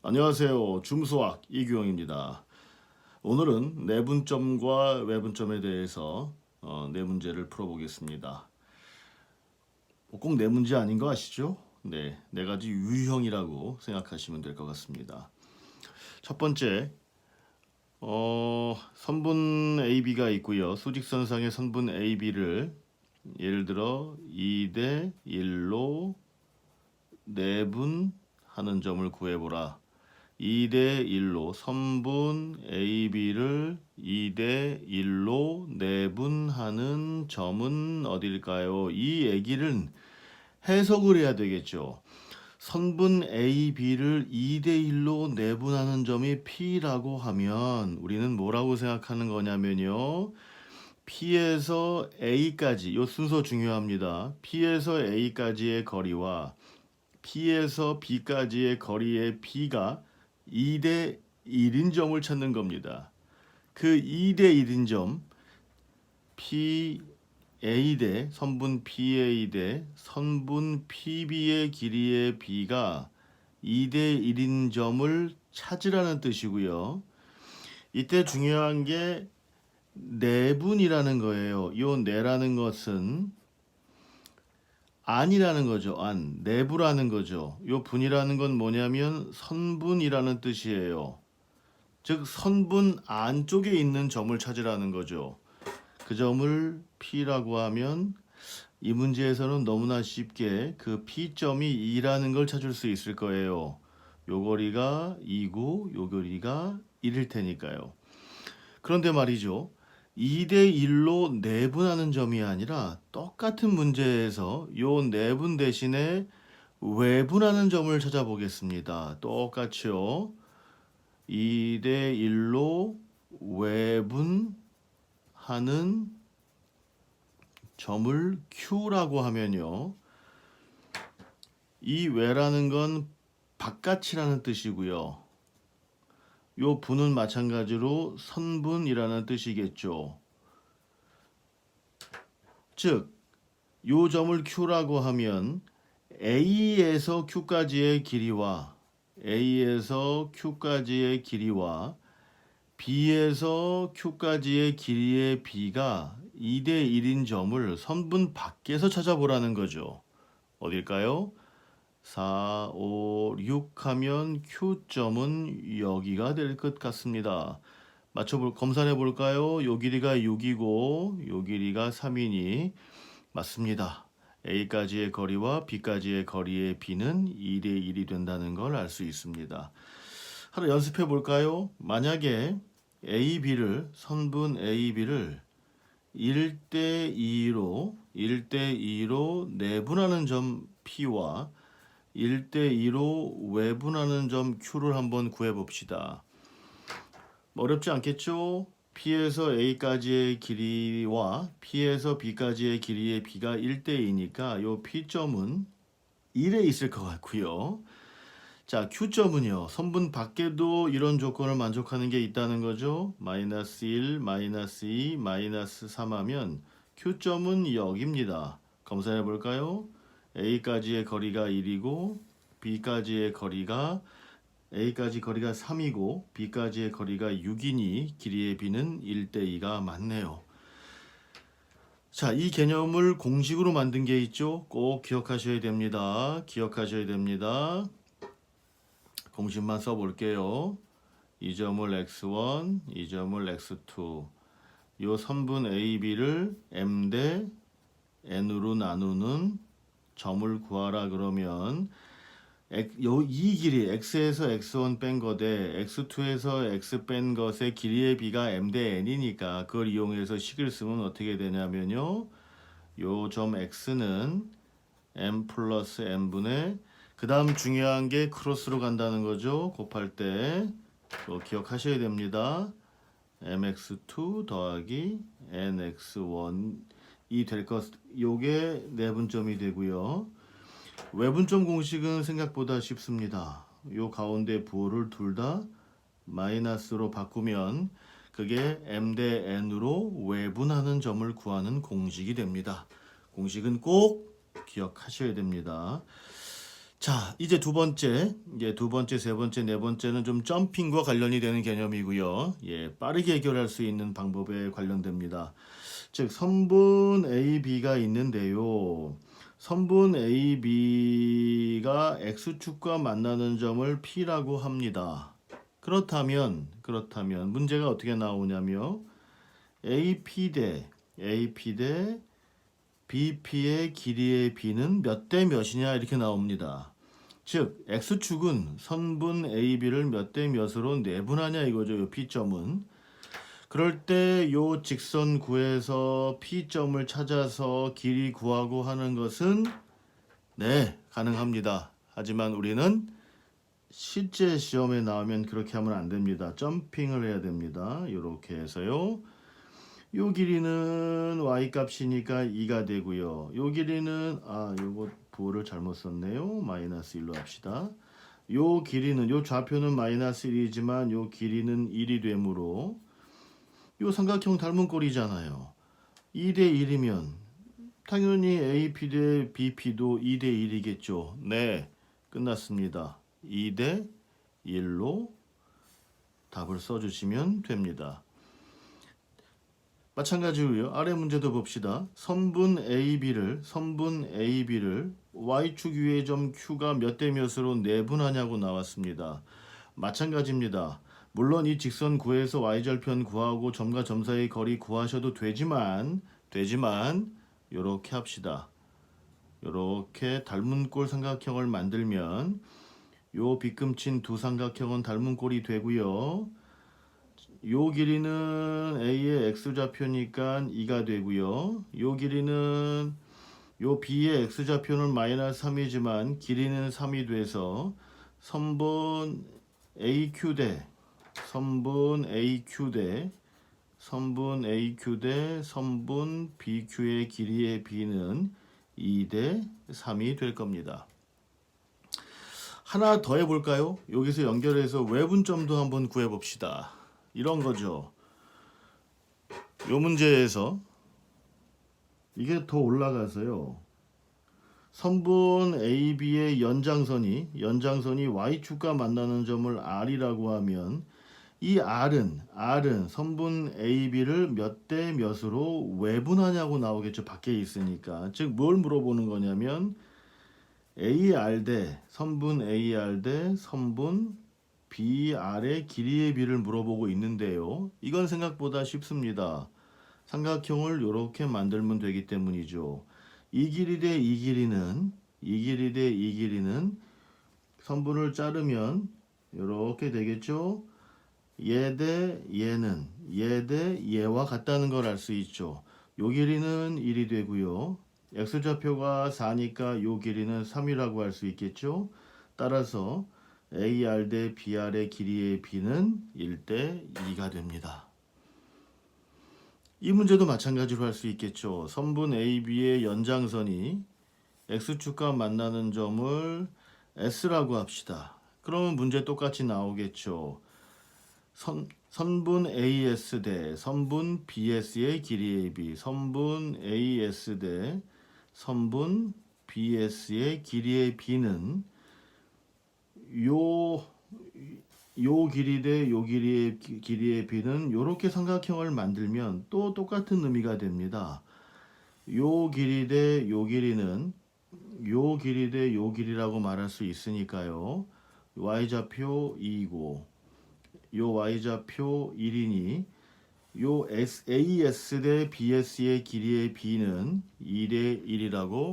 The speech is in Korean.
안녕하세요. 줌수학 이규영입니다. 오늘은 내분점과 외분점에 대해서 네 문제를 풀어보겠습니다. 꼭 네 문제 아닌 거 아시죠? 네 가지 유형이라고 생각하시면 될 것 같습니다. 첫 번째, 선분 AB가 있고요. 수직선상의 선분 AB를 예를 들어 2대 1로 내분하는 점을 구해보라. 2대 1로 선분 AB를 2대 1로 내분하는 점은 어딜까요? 이 얘기를 해석을 해야 되겠죠. 선분 AB를 2대 1로 내분하는 점이 P라고 하면 우리는 뭐라고 생각하는 거냐면요. P에서 A까지, 이 순서 중요합니다. P에서 A까지의 거리와 P에서 B까지의 거리의 B가 2대 1인 점을 찾는 겁니다. 그 2대 1인 점 PA 대 선분 PA 대 선분 PB의 길이의 B가 2대 1인 점을 찾으라는 뜻이고요. 이때 중요한 게 내분이라는 거예요. 이 내라는 것은 안이라는 거죠. 안. 내부라는 거죠. 요 분이라는 건 뭐냐면 선분이라는 뜻이에요. 즉 선분 안쪽에 있는 점을 찾으라는 거죠. 그 점을 P라고 하면 이 문제에서는 너무나 쉽게 그 P점이 2라는 걸 찾을 수 있을 거예요. 요 거리가 2고 요 거리가 1일 테니까요. 그런데 말이죠. 2대 1로 내분하는 점이 아니라 똑같은 문제에서 요 내분 대신에 외분하는 점을 찾아보겠습니다. 똑같이요. 2대 1로 외분하는 점을 Q라고 하면요. 이 외라는 건 바깥이라는 뜻이고요. 요 분은 마찬가지로 선분이라는 뜻이겠죠. 즉, 요 점을 Q라고 하면 A에서 Q까지의 길이와 A에서 Q까지의 길이와 B에서 Q까지의 길이의 B가 2대 1인 점을 선분 밖에서 찾아보라는 거죠. 어딜까요? 4, 5, 6 하면 Q점은 여기가 될 것 같습니다. 검사해 볼까요? 요 길이가 6이고 요 길이가 3이니 맞습니다. A까지의 거리와 B까지의 거리의 B는 2대 1이 된다는 걸 알 수 있습니다. 하나 연습해 볼까요? 만약에 선분 AB를 1대 2로 내분하는 점 P와 1대 2로 외분하는 점 Q를 한번 구해 봅시다. 어렵지 않겠죠? P에서 A까지의 길이와 P에서 B까지의 길이의 B가 1대 2니까 요 P점은 1에 있을 것 같고요. 자, Q점은요. 선분 밖에도 이런 조건을 만족하는 게 있다는 거죠. 마이너스 1, 마이너스 2, 마이너스 3 하면 Q점은 여기입니다. 검사해 볼까요? A까지의 거리가 1이고 B까지의 거리가 A까지 거리가 3이고 B까지의 거리가 6이니 길이의 B는 1대 2가 맞네요. 자, 이 개념을 공식으로 만든 게 있죠. 꼭 기억하셔야 됩니다. 공식만 써볼게요. 이 점을 x1, 이 점을 x2. 요 선분 AB를 m 대 n으로 나누는 점을 구하라 그러면 이 길이 x에서 x1 뺀 거 대 x2에서 x 뺀 것의 길이의 비가 m 대 n이니까 그걸 이용해서 식을 쓰면 어떻게 되냐면요. 요 점 x는 m 플러스 n분의 그 다음 중요한 게 크로스로 간다는 거죠. 곱할 때 기억하셔야 됩니다. mx2 더하기 nx1이 될 것, 요게 내분점이 되고요. 외분점 공식은 생각보다 쉽습니다. 요 가운데 부호를 둘 다 마이너스로 바꾸면 그게 m 대 n으로 외분하는 점을 구하는 공식이 됩니다. 공식은 꼭 기억하셔야 됩니다. 자, 이제 두 번째, 세 번째, 네 번째는 좀 점핑과 관련이 되는 개념이고요. 빠르게 해결할 수 있는 방법에 관련됩니다. 즉, 선분 AB가 있는데요. 선분 AB가 X축과 만나는 점을 P라고 합니다. 그렇다면 문제가 어떻게 나오냐며 AP 대 BP의 길이의 B는 몇 대 몇이냐 이렇게 나옵니다. 즉 X축은 선분 AB를 몇 대 몇으로 내분하냐 이거죠. 요 P점은. 그럴 때 요 직선 구에서 P점을 찾아서 길이 구하고 하는 것은 네, 가능합니다. 하지만 우리는 실제 시험에 나오면 그렇게 하면 안 됩니다. 점핑을 해야 됩니다. 이렇게 해서요. 요 길이는 y 값이니까 2가 되고요. 요 길이는 요거 부호를 잘못 썼네요. 마이너스 1로 합시다. 요 길이는 요 좌표는 마이너스 1이지만 요 길이는 1이 되므로 요 삼각형 닮은 꼴이잖아요. 2대 1이면 당연히 AP 대 BP도 2대 1이겠죠. 네, 끝났습니다. 2대 1로 답을 써주시면 됩니다. 마찬가지로요. 아래 문제도 봅시다. 선분 AB를 Y축 위의 점 Q가 몇 대 몇으로 내분하냐고 나왔습니다. 마찬가지입니다. 물론 이 직선 구에서 Y절편 구하고 점과 점 사이의 거리 구하셔도 되지만 요렇게 합시다. 요렇게 닮은 꼴 삼각형을 만들면 요 빗금친 두 삼각형은 닮은 꼴이 되고요. 요 길이는 A의 X좌표니까 2가 되고요. 요 길이는 요 B의 X좌표는 마이너스 3이지만 길이는 3이 돼서 선분 AQ 대 선분 BQ의 길이의 B는 2대 3이 될 겁니다. 하나 더 해볼까요? 여기서 연결해서 외분점도 한번 구해봅시다. 이런 거죠. 요 문제에서 이게 더 올라가서요. 선분 AB의 연장선이 Y축과 만나는 점을 R이라고 하면 이 R은 선분 AB를 몇 대 몇으로 외분하냐고 나오겠죠. 밖에 있으니까. 즉 뭘 물어보는 거냐면 AR 대 선분 BR의 길이의 비를 물어보고 있는데요. 이건 생각보다 쉽습니다. 삼각형을 이렇게 만들면 되기 때문이죠. 이 길이 대 이 길이는 선분을 자르면 이렇게 되겠죠. 얘 대 얘와 같다는 걸 알 수 있죠. 요 길이는 1이 되고요. X좌표가 4니까 요 길이는 3이라고 할 수 있겠죠. 따라서 AR 대 BR의 길이의 B는 1대 2가 됩니다. 이 문제도 마찬가지로 할 수 있겠죠. 선분 AB의 연장선이 X축과 만나는 점을 S라고 합시다. 그러면 문제 똑같이 나오겠죠. 선분 AS 대 선분 BS의 길이의 B, 선분 AS 대 선분 BS의 길이의 B는 요 길이 대 요 길이의 B는 요렇게 삼각형을 만들면 또 똑같은 의미가 됩니다. 요 길이 대 요 길이는 요 길이 대 요 길이라고 말할 수 있으니까요. Y좌표 2이고 요 Y좌표 1이니 요 AS 대 BS의 길이의 B는 2대 1이라고